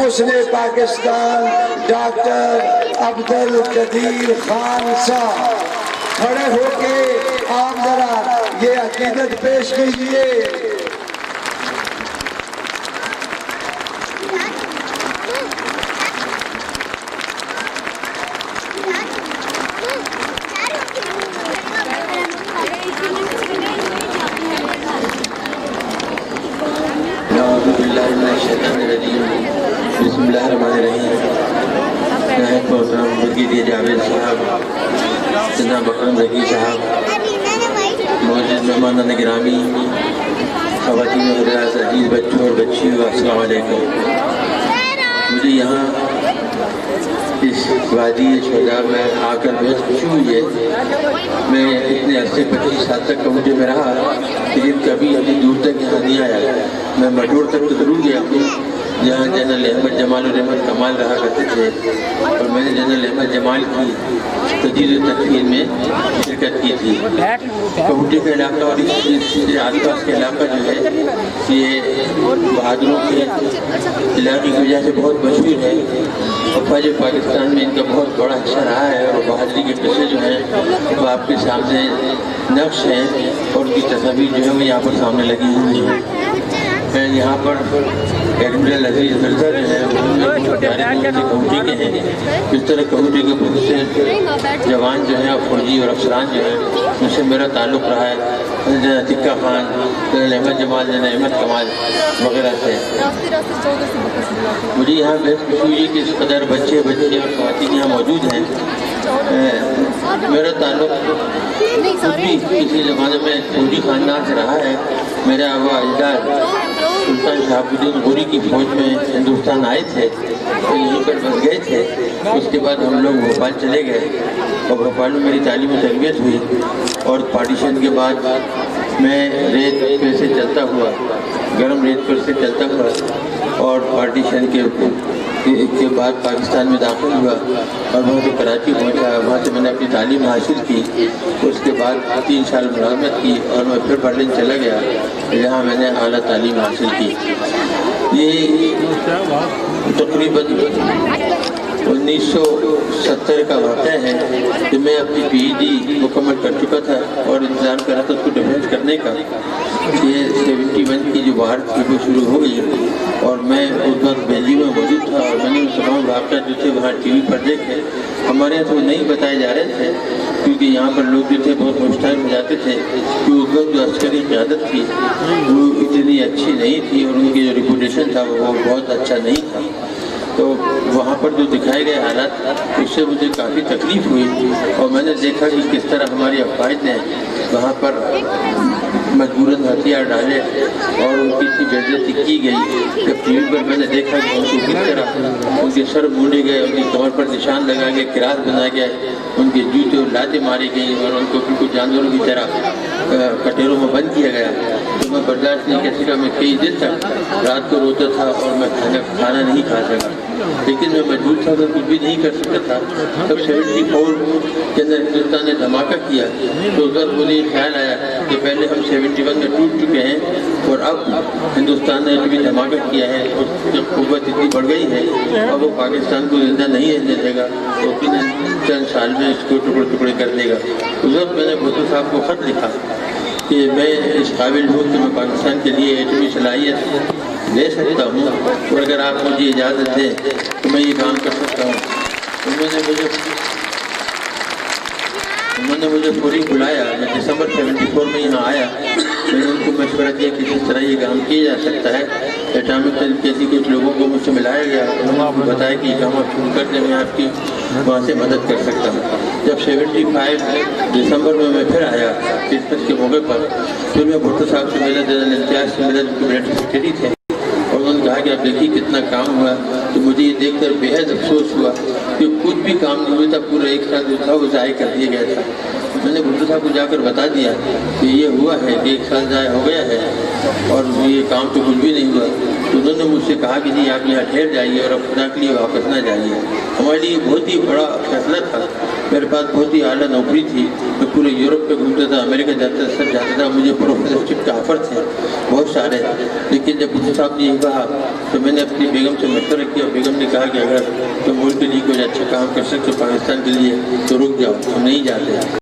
حسن Pakistan doctor Abdul قدیر خان صاحب کھڑے ہو کے آپ ذرا یہ عقیدت پیش کیجیے۔ بسم اللہ الرحمن الرحیم۔ نہایت محترم برگیڈیئر جاوید صاحب، جناب اکرم ذکی صاحب، موجود مہمانان گرامی، خواتین حضرات، عزیز بچوں اور بچیوں، السلام علیکم۔ مجھے یہاں اس وادی شہداء میں آ کر بہت خوشی ہوئی ہے۔ میں اتنے عرصے 25 سال تک کمیونٹی میں رہا، لیکن کبھی ابھی دور تک یہاں نہیں آیا۔ میں مٹور تک تو ضرور گیا ہوں، جہاں جنرل احمد جمال اور احمد کمال رہا کرتے تھے، اور میں نے جنرل احمد جمال کی تجدید و تکفیر میں شرکت کی تھی۔ کمیونٹی کا علاقہ اور اس آس پاس کا علاقہ جو ہے یہ بہادروں کے علاقے کی وجہ سے بہت مشہور ہے۔ افواج پاکستان میں ان کا بہت بڑا حصہ رہا ہے، اور بہادری کے قصے جو ہیں وہ آپ کے سامنے نقش ہیں، اور ان کی تصاویر جو ہے وہ یہاں پر سامنے لگی ہوئی ہیں۔ میں یہاں پر ایڈمرل عزیز مرزا جو ہے کمیونٹی کے ہیں۔ اس طرح کمیونٹی کے بہت سے جوان جو ہیں، فوجی اور افسران جو ہیں، ان سے میرا تعلق رہا ہے، جنرل تکہ خان، جنرل احمد جمال، جنرل احمد کمال وغیرہ سے۔ مجھے یہاں بہت خوشی ہوئی کہ اس قدر بچے اور خواتین یہاں موجود ہیں۔ میرا تعلق خود بھی کسی زمانے میں فوجی خاندان سے رہا ہے۔ میرے آبا اجداد سلطان شہاب الدین غوری کی فوج میں ہندوستان آئے تھے، تو یہیں پر بس گئے تھے۔ اس کے بعد ہم لوگ بھوپال چلے گئے، اور بھوپال میں میری تعلیم و تربیت ہوئی، اور پارٹیشن کے بعد میں ریت پہ سے چلتا ہوا، گرم ریت پر سے چلتا ہوا، اور پارٹیشن کے بعد پاکستان میں داخل ہوا، اور وہاں سے کراچی پہنچا۔ وہاں سے میں نے اپنی تعلیم حاصل کی۔ اس کے بعد 3 سال ملازمت کی، اور میں پھر برلن چلا گیا، جہاں میں نے اعلیٰ تعلیم حاصل کی۔ یہ تقریباً 1970 کا واقعہ ہے کہ میں اپنی PhD مکمل کر چکا تھا، اور انتظار کر رہا تھا اس کو ڈیفینس کرنے کا۔ یہ 71 کی جو وار تھی وہ شروع ہو گئی، اور میں اس وقت بینجی میں موجود تھا، اور میں نے اس تمام واقعات جو تھے وہاں TV پر دیکھے۔ ہمارے یہاں تو وہ نہیں بتائے جا رہے تھے، کیونکہ یہاں پر لوگ جو تھے بہت مشتعل ہو جاتے تھے کہ اس وقت جو عسکری قیادت تھی وہ اتنی اچھی نہیں تھی، اور ان کی جو ریپوٹیشن تھا وہ بہت اچھا نہیں تھا۔ تو وہاں پر جو دکھائے گئے حالات، اس سے مجھے کافی تکلیف ہوئی، اور میں نے دیکھا کہ کس طرح ہماری افواج نے وہاں پر مجبوراً ہتھیار ڈالے، اور ان کی اتنی بے عزتی کی گئی۔ جب TV پر میں نے دیکھا کہ ان کو کس طرح ان کے سر مونڈے گئے، ان کی کمر پر نشان لگائے گئے، کراس بنائے گئے، ان کے جوتے اور لاتیں ماری گئیں، اور ان کو بالکل جانوروں کی طرح کٹیروں میں بند کیا گیا، تو میں برداشت نہیں کر سکا۔ میں کئی دن تک رات کو روتا تھا، اور میں کھانا نہیں کھا سکا، لیکن میں مجبور تھا، میں کچھ بھی نہیں کر سکتا تھا۔ جب 74 کے اندر ہندوستان نے دھماکہ کیا، تو اس وقت مجھے خیال آیا کہ پہلے ہم 71 میں ٹوٹ چکے ہیں، اور اب ہندوستان نے بھی دھماکہ کیا ہے، اس کی قوت اتنی بڑھ گئی ہے، اور وہ پاکستان کو زندہ نہیں رہنے دے گا، تو چند سال میں اس کو ٹکڑے ٹکڑے کر دے گا۔ اس وقت میں نے بھٹو صاحب کو خط لکھا کہ میں اس قابل ہوں کہ میں پاکستان کے لیے ایٹمی صلاحیت لے سکتا ہوں، اور اگر آپ مجھے اجازت دیں تو میں یہ کام کر سکتا ہوں۔ انہوں نے مجھے فوری بلایا۔ میں دسمبر 74 میں یہاں آیا۔ میں نے ان کو مشورہ دیا کہ جس طرح یہ کام کیا جا سکتا ہے، ایٹامک تنقیدی کچھ لوگوں کو مجھ سے ملایا گیا، انہوں نے آپ کو بتایا کہ یہ کام آپ شروع کرنے میں آپ کی وہاں سے مدد کر سکتا ہوں۔ جب 75 دسمبر میں پھر آیا کرسمس کے موقع پر، پھر میں بھٹو صاحب سے ملا، جنرل امتیاز سے ملا، جو کہ ملٹری سیکرٹری تھے، اور انہوں نے کہا کہ آپ دیکھیے کتنا کام ہوا۔ تو مجھے یہ دیکھ کر بےحد افسوس ہوا کہ کچھ بھی کام نہیں ہوا تھا، پورا 1 سال جو تھا وہ ضائع کر دیا گیا تھا۔ میں نے بھٹو صاحب کو جا کر بتا دیا کہ یہ ہوا ہے کہ 1 سال ضائع ہو گیا ہے، اور یہ کام تو کچھ بھی نہیں ہوا۔ تو انہوں نے مجھ سے کہا کہ نہیں، آپ یہاں ٹھہر جائیے، اور اب خدا کے لیے واپس نہ جائیے۔ ہمارے لیے بہت ہی بڑا فیصلہ تھا میرے پاس بہت ہی اعلیٰ نوکری تھی، میں پورے یورپ پہ گھومتا تھا، امریکہ جاتا تھا، سب جاتا تھا، مجھے پروفیسرشپ کے آفر تھے بہت سارے، لیکن جب مجھے صاحب نے یہ کہا تو میں نے اپنی بیگم سے مشورہ کیا، بیگم نے کہا کہ اگر تم ملک کے لیے کوئی اچھا کام کر سکتے پاکستان کے لیے تو رک جاؤ، تم نہیں جاتے۔